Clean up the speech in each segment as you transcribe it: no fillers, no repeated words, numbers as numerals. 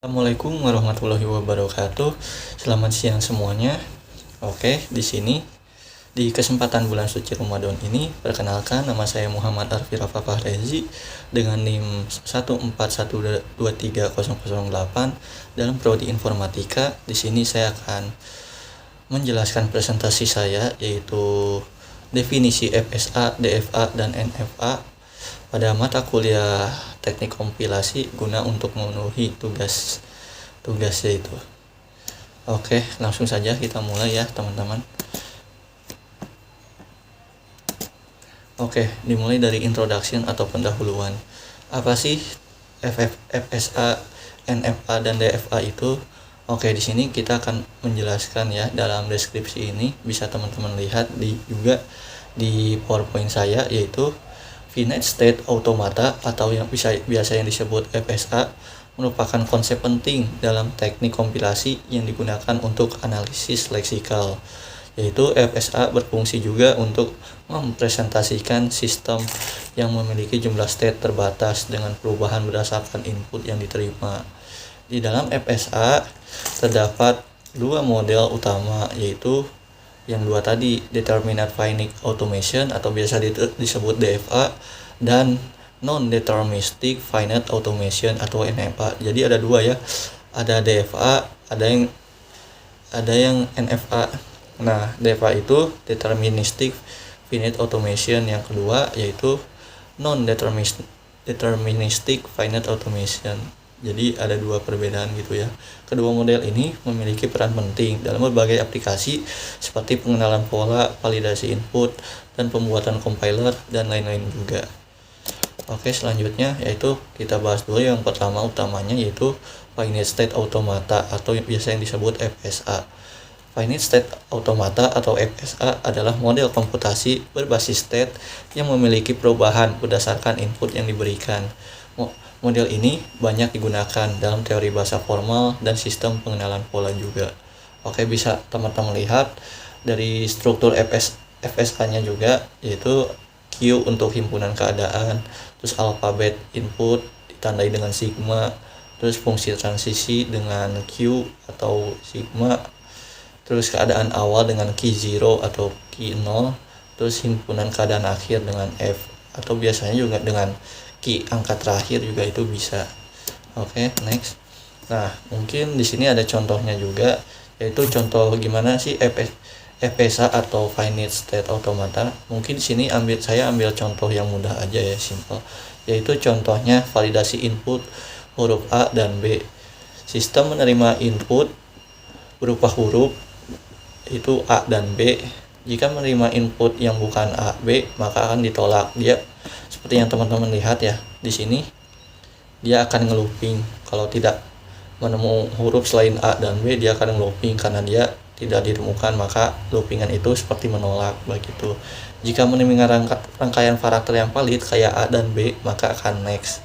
Assalamualaikum warahmatullahi wabarakatuh. Selamat siang semuanya. Oke, di sini di kesempatan bulan suci Ramadan ini, perkenalkan nama saya Muhammad Arfi Rafa Fahrezi dengan NIM 141230008 dalam prodi informatika. Di sini saya akan menjelaskan presentasi saya, yaitu definisi FSA, DFA, dan NFA pada mata kuliah teknik kompilasi guna untuk memenuhi tugasnya itu. Oke, langsung saja kita mulai ya teman-teman. Oke, dimulai dari introduction atau pendahuluan. Apa sih FSA, NFA, dan DFA itu? Oke, di sini kita akan menjelaskan ya dalam deskripsi ini. Bisa teman-teman lihat juga di PowerPoint saya, yaitu Finite State Automata atau yang biasa yang disebut FSA merupakan konsep penting dalam teknik kompilasi yang digunakan untuk analisis leksikal, yaitu FSA berfungsi juga untuk mempresentasikan sistem yang memiliki jumlah state terbatas dengan perubahan berdasarkan input yang diterima. Di dalam FSA terdapat dua model utama, yaitu yang dua tadi, Determinate Finite Automation atau biasa disebut DFA, dan Non-Deterministic Finite Automation atau NFA. Jadi ada dua ya, ada DFA, ada yang NFA. Nah, DFA itu Deterministic Finite Automation, yang kedua yaitu Non-Deterministic Finite Automation. Jadi ada dua perbedaan gitu ya. Kedua model ini memiliki peran penting dalam berbagai aplikasi seperti pengenalan pola, validasi input, dan pembuatan compiler, dan lain-lain juga. Oke, selanjutnya yaitu kita bahas dulu yang pertama utamanya, yaitu Finite State Automata atau biasa yang disebut FSA. Finite State Automata atau FSA adalah model komputasi berbasis state yang memiliki perubahan berdasarkan input yang diberikan. Model ini banyak digunakan dalam teori bahasa formal dan sistem pengenalan pola juga. Oke, bisa teman-teman lihat dari struktur FSA-nya juga, yaitu Q untuk himpunan keadaan, terus alfabet input ditandai dengan sigma, terus fungsi transisi dengan Q atau sigma, terus keadaan awal dengan key 0 atau key 0, terus himpunan keadaan akhir dengan F atau biasanya juga dengan key angka terakhir juga itu bisa. Oke, next. Nah, mungkin di sini ada contohnya juga, yaitu contoh gimana sih FSA atau Finite State Automata. Mungkin di sini saya ambil contoh yang mudah aja ya, simple. Yaitu contohnya validasi input huruf A dan B. Sistem menerima input berupa huruf itu A dan B. Jika menerima input yang bukan A, B, maka akan ditolak. Dia seperti yang teman-teman lihat ya, di sini dia akan ngelooping. Kalau tidak menemu huruf selain A dan B, dia akan ngelooping. Karena dia tidak ditemukan, maka loopingan itu seperti menolak begitu. Jika menemukan rangkaian karakter yang valid kayak A dan B, maka akan next.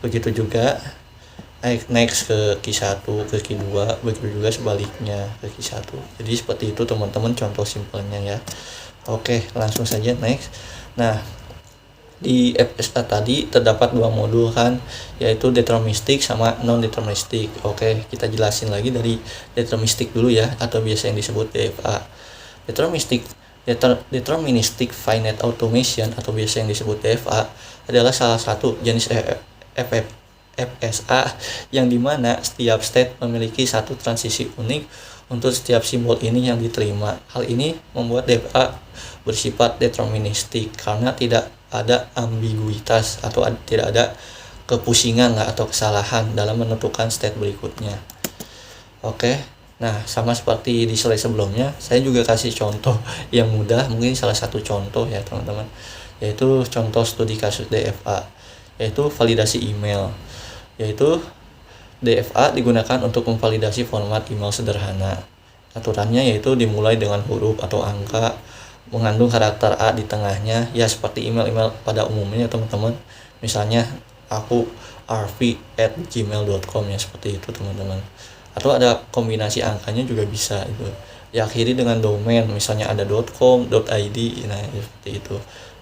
Begitu juga next ke Q1, ke Q2, begitu juga sebaliknya ke Q1. Jadi seperti itu teman-teman contoh simpelnya ya. Oke, langsung saja next. Nah, di FSA tadi terdapat dua modul kan, yaitu deterministic sama non-deterministic. Oke, kita jelasin lagi dari deterministic dulu ya, atau biasa yang disebut DFA. Deterministic Finite Automation atau biasa yang disebut DFA adalah salah satu jenis FSA yang dimana setiap state memiliki satu transisi unik untuk setiap simbol ini yang diterima. Hal ini membuat DFA bersifat deterministik karena tidak ada ambiguitas atau tidak ada kepusingan atau kesalahan dalam menentukan state berikutnya. Oke, nah sama seperti di slide sebelumnya, saya juga kasih contoh yang mudah, mungkin salah satu contoh ya teman-teman, yaitu contoh studi kasus DFA, yaitu validasi email. Yaitu DFA digunakan untuk memvalidasi format email sederhana. Aturannya yaitu dimulai dengan huruf atau angka, mengandung karakter A di tengahnya, ya seperti email-email pada umumnya teman-teman. Misalnya aku arfi@gmail.com ya, seperti itu teman-teman. Atau ada kombinasi angkanya juga bisa itu. Diakhiri dengan domain, misalnya ada .com, .id, nah seperti itu.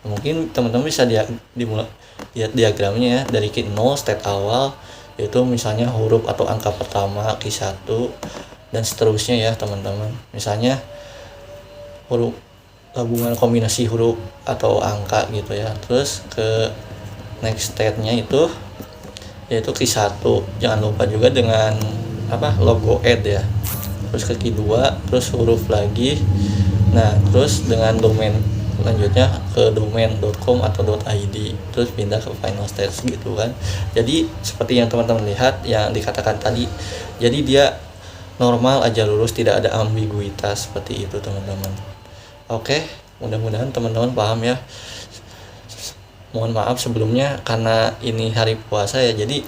Mungkin teman-teman bisa dimulai lihat diagramnya ya, dari key 0 state awal, yaitu misalnya huruf atau angka pertama Q1 dan seterusnya ya teman-teman. Misalnya huruf gabungan kombinasi huruf atau angka gitu ya. Terus ke next state-nya itu yaitu Q1. Jangan lupa juga dengan logo add ya. Terus ke Q2, terus huruf lagi. Nah, terus dengan domain lanjutnya ke domain.com atau .id, terus pindah ke final stage gitu kan. Jadi seperti yang teman-teman lihat yang dikatakan tadi, jadi dia normal aja lurus, tidak ada ambiguitas seperti itu teman-teman. Oke, mudah-mudahan teman-teman paham ya. Mohon maaf sebelumnya karena ini hari puasa ya, jadi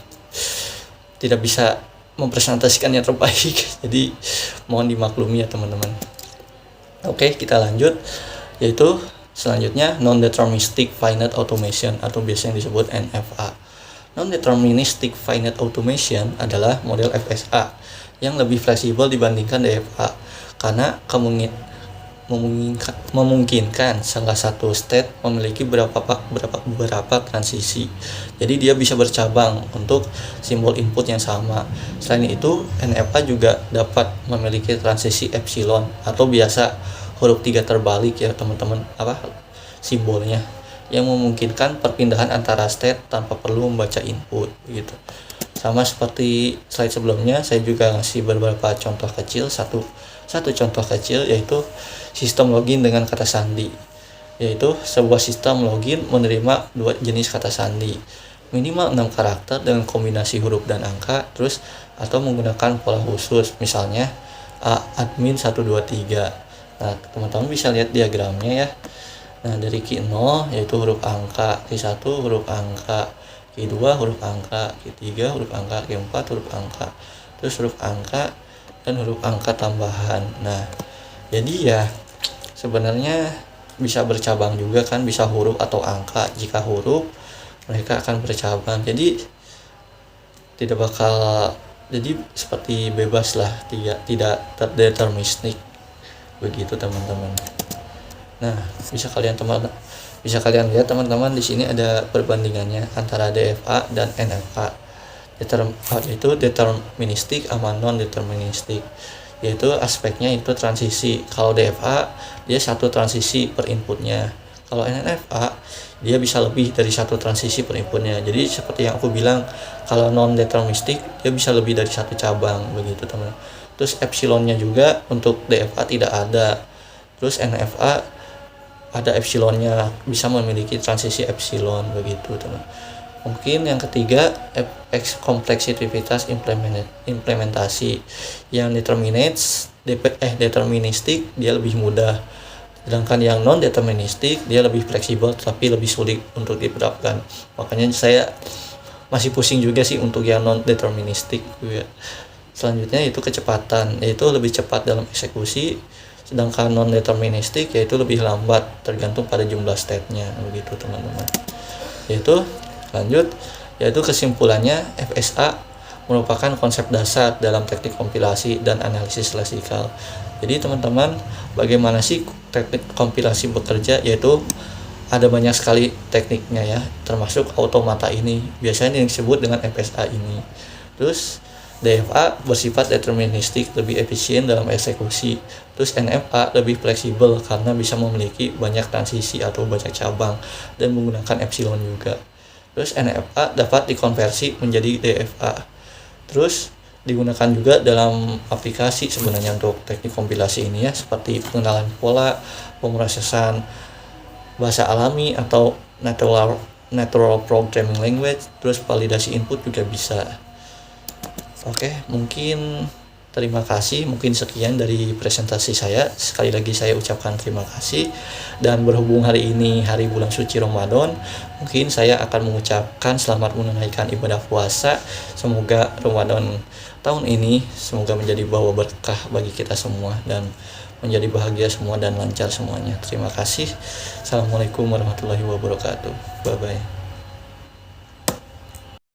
tidak bisa mempresentasikan yang terbaik. Jadi mohon dimaklumi ya teman-teman. Oke, kita lanjut, yaitu selanjutnya non-deterministic finite automation atau biasanya disebut NFA. Non-deterministic finite automation adalah model FSA yang lebih fleksibel dibandingkan DFA karena memungkinkan salah satu state memiliki beberapa transisi. Jadi dia bisa bercabang untuk simbol input yang sama. Selain itu, NFA juga dapat memiliki transisi epsilon atau biasa huruf 3 terbalik ya teman-teman, simbolnya, yang memungkinkan perpindahan antara state tanpa perlu membaca input gitu. Sama seperti slide sebelumnya, saya juga ngasih beberapa contoh kecil. Satu contoh kecil yaitu sistem login dengan kata sandi, yaitu sebuah sistem login menerima 2 jenis kata sandi minimal 6 karakter dengan kombinasi huruf dan angka, terus atau menggunakan pola khusus, misalnya admin 123. Nah, teman-teman bisa lihat diagramnya ya. Nah, dari Q0 yaitu huruf angka, Q1 huruf angka, Q2 huruf angka, Q3 huruf angka, Q4 huruf angka, terus huruf angka dan huruf angka tambahan. Nah, jadi ya sebenarnya bisa bercabang juga kan, bisa huruf atau angka. Jika huruf mereka akan bercabang, jadi jadi seperti bebas lah, tidak terdeterministik begitu teman-teman. Nah, bisa kalian lihat teman-teman, di sini ada perbandingannya antara DFA dan NFA. Yaitu deterministik sama non deterministik, yaitu aspeknya itu transisi. Kalau DFA dia satu transisi per inputnya, kalau NFA dia bisa lebih dari satu transisi per inputnya. Jadi seperti yang aku bilang, kalau non deterministik dia bisa lebih dari satu cabang begitu teman. Terus epsilonnya juga untuk DFA tidak ada, terus NFA ada epsilonnya, bisa memiliki transisi epsilon begitu teman. Mungkin yang ketiga, kompleksitas implementasi. Yang deterministik dia lebih mudah, sedangkan yang non deterministik dia lebih fleksibel tapi lebih sulit untuk diterapkan. Makanya saya masih pusing juga sih untuk yang non deterministik juga. Selanjutnya itu kecepatan, yaitu lebih cepat dalam eksekusi, sedangkan non deterministik yaitu lebih lambat tergantung pada jumlah state-nya begitu teman-teman. Yaitu kesimpulannya, FSA merupakan konsep dasar dalam teknik kompilasi dan analisis leksikal. Jadi teman-teman, bagaimana sih teknik kompilasi bekerja? Yaitu ada banyak sekali tekniknya ya, termasuk automata ini, biasanya yang disebut dengan FSA ini. Terus DFA bersifat deterministik, lebih efisien dalam eksekusi. Terus NFA lebih fleksibel karena bisa memiliki banyak transisi atau banyak cabang dan menggunakan epsilon juga. Terus NFA dapat dikonversi menjadi DFA. Terus digunakan juga dalam aplikasi sebenarnya untuk teknik kompilasi ini ya, seperti pengenalan pola, pemrosesan bahasa alami atau natural programming language, terus validasi input juga bisa. Oke, mungkin terima kasih. Mungkin sekian dari presentasi saya. Sekali lagi saya ucapkan terima kasih. Dan berhubung hari ini hari bulan suci Ramadan, mungkin saya akan mengucapkan selamat menunaikan ibadah puasa. Semoga Ramadan tahun ini semoga menjadi bawa berkah bagi kita semua dan menjadi bahagia semua dan lancar semuanya. Terima kasih. Assalamualaikum warahmatullahi wabarakatuh. Bye bye.